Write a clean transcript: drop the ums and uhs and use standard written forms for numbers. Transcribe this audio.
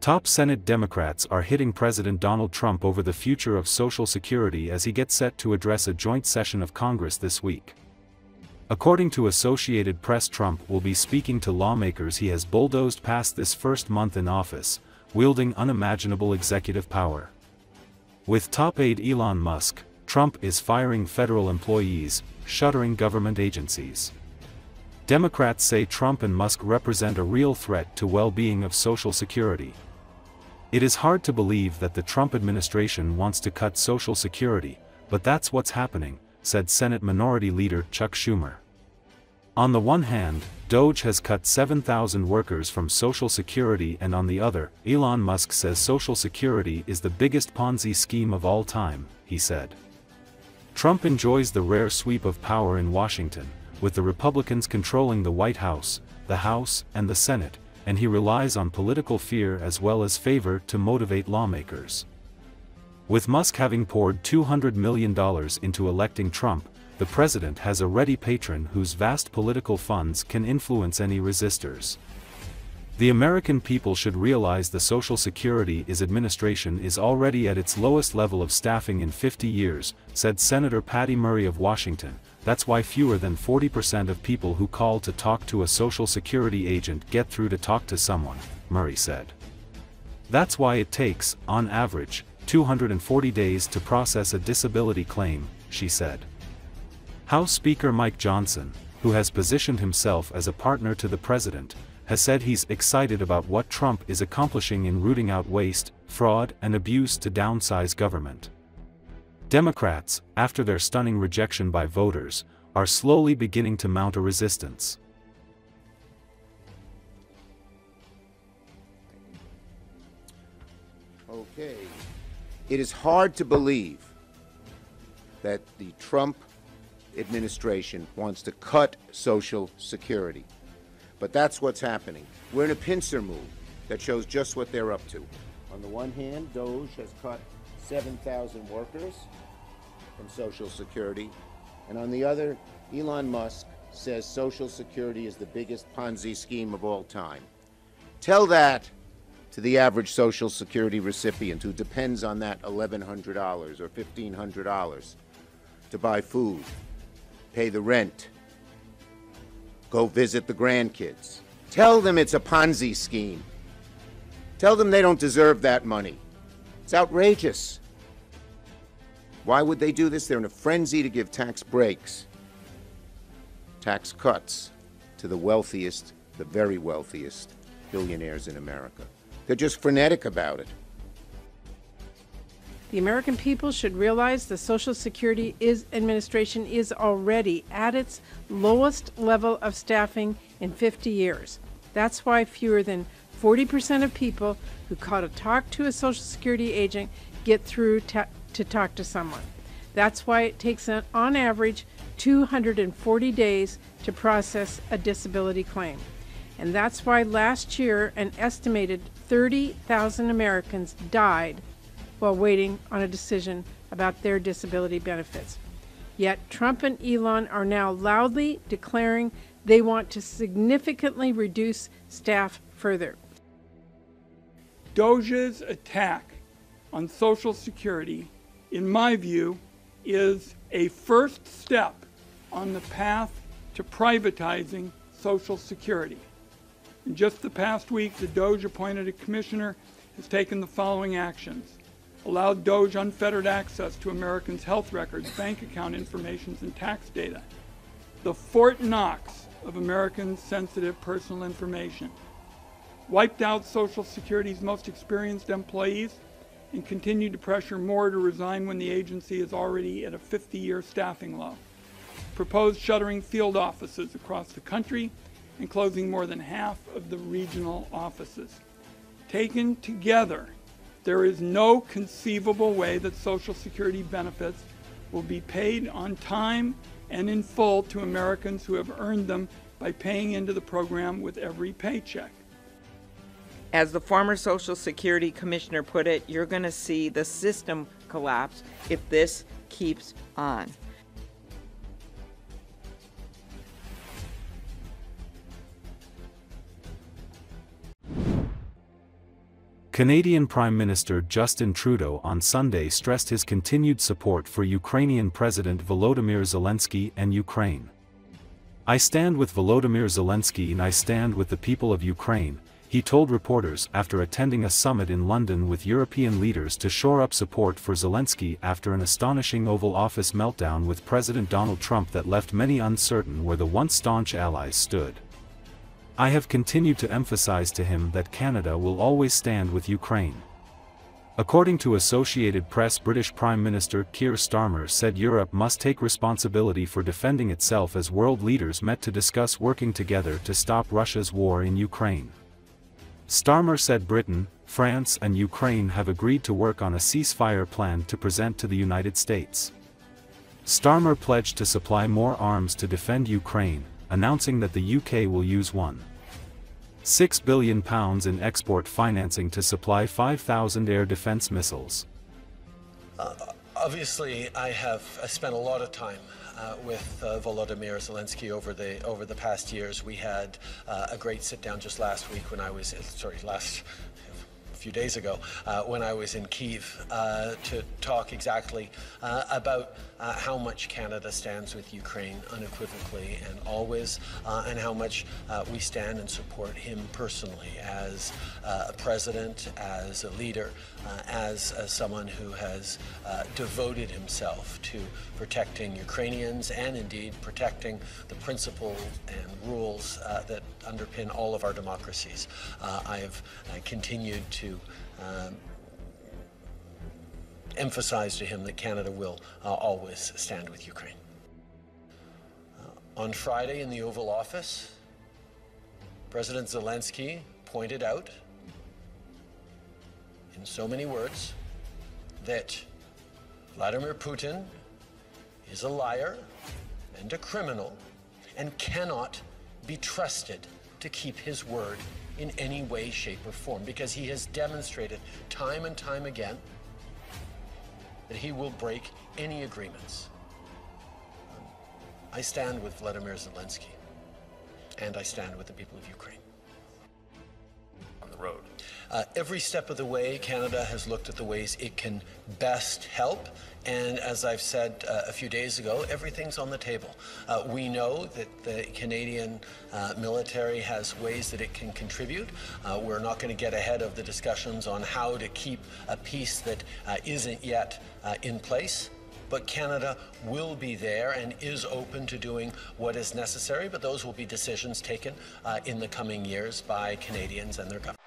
Top Senate Democrats are hitting President Donald Trump over the future of Social Security as he gets set to address a joint session of Congress this week. According to Associated Press, Trump will be speaking to lawmakers he has bulldozed past this first month in office, wielding unimaginable executive power. With top aide Elon Musk, Trump is firing federal employees, shuttering government agencies. Democrats say Trump and Musk represent a real threat to well-being of Social Security. It is hard to believe that the Trump administration wants to cut Social Security, but that's what's happening, said Senate Minority Leader Chuck Schumer. On the one hand, DOGE has cut 7,000 workers from Social Security, and on the other, Elon Musk says Social Security is the biggest Ponzi scheme of all time, he said. Trump enjoys the rare sweep of power in Washington, with the Republicans controlling the White House, the House, and the Senate, and he relies on political fear as well as favor to motivate lawmakers. With Musk having poured $200 million into electing Trump, the president has a ready patron whose vast political funds can influence any resistors. The American people should realize the Social Security administration is already at its lowest level of staffing in 50 years, said Senator Patty Murray of Washington. That's why fewer than 40% of people who call to talk to a Social Security agent get through to talk to someone, Murray said. That's why it takes, on average, 240 days to process a disability claim, she said. House Speaker Mike Johnson, who has positioned himself as a partner to the president, has said he's excited about what Trump is accomplishing in rooting out waste, fraud, and abuse to downsize government. Democrats, after their stunning rejection by voters, are slowly beginning to mount a resistance. Okay. It is hard to believe that the Trump administration wants to cut Social Security. But that's what's happening. We're in a pincer move that shows just what they're up to. On the one hand, DOGE has cut 7,000 workers from Social Security, and on the other, Elon Musk says Social Security is the biggest Ponzi scheme of all time. Tell that to the average Social Security recipient who depends on that $1,100 or $1,500 to buy food, pay the rent, go visit the grandkids. Tell them it's a Ponzi scheme. Tell them they don't deserve that money. It's outrageous. Why would they do this? They're in a frenzy to give tax breaks, tax cuts to the wealthiest, the very wealthiest billionaires in America. They're just frenetic about it. The American people should realize the Social Security administration is already at its lowest level of staffing in 50 years. That's why fewer than 40% of people who call to talk to a Social Security agent get through to talk to someone. That's why it takes, on average, 240 days to process a disability claim. And that's why last year an estimated 30,000 Americans died while waiting on a decision about their disability benefits. Yet Trump and Elon are now loudly declaring they want to significantly reduce staff further. DOGE's attack on Social Security, in my view, is a first step on the path to privatizing Social Security. In just the past week, the DOGE appointed commissioner has taken the following actions: allowed DOGE unfettered access to Americans' health records, bank account information, and tax data, the Fort Knox of Americans' sensitive personal information, wiped out Social Security's most experienced employees, and continued to pressure more to resign when the agency is already at a 50-year staffing low, proposed shuttering field offices across the country and closing more than half of the regional offices. Taken together, there is no conceivable way that Social Security benefits will be paid on time and in full to Americans who have earned them by paying into the program with every paycheck. As the former Social Security Commissioner put it, you're going to see the system collapse if this keeps on. Canadian Prime Minister Justin Trudeau on Sunday stressed his continued support for Ukrainian President Volodymyr Zelensky and Ukraine. "I stand with Volodymyr Zelensky and I stand with the people of Ukraine," he told reporters after attending a summit in London with European leaders to shore up support for Zelensky after an astonishing Oval Office meltdown with President Donald Trump that left many uncertain where the once staunch allies stood. "I have continued to emphasize to him that Canada will always stand with Ukraine." According to Associated Press, British Prime Minister Keir Starmer said Europe must take responsibility for defending itself as world leaders met to discuss working together to stop Russia's war in Ukraine. Starmer said Britain, France and Ukraine have agreed to work on a ceasefire plan to present to the United States. Starmer pledged to supply more arms to defend Ukraine, announcing that the UK will use £1.6 billion in export financing to supply 5,000 air defense missiles. Obviously, I spent a lot of time with Volodymyr Zelensky over the past years. We had a great sit-down just last week when I was, a few days ago, when I was in Kyiv to talk exactly about how much Canada stands with Ukraine unequivocally and always, and how much we stand and support him personally as a president, as a leader, as someone who has devoted himself to protecting Ukrainians and indeed protecting the principles and rules that underpin all of our democracies. I have continued to emphasize to him that Canada will always stand with Ukraine. On Friday in the Oval Office, President Zelensky pointed out in so many words that Vladimir Putin is a liar and a criminal and cannot be trusted to keep his word in any way, shape, or form, because he has demonstrated time and time again that he will break any agreements. I stand with Vladimir Zelensky, and I stand with the people of Ukraine. On the road. Every step of the way, Canada has looked at the ways it can best help. And as I've said a few days ago, everything's on the table. We know that the Canadian military has ways that it can contribute. We're not going to get ahead of the discussions on how to keep a peace that isn't yet in place. But Canada will be there and is open to doing what is necessary. But those will be decisions taken in the coming years by Canadians and their government.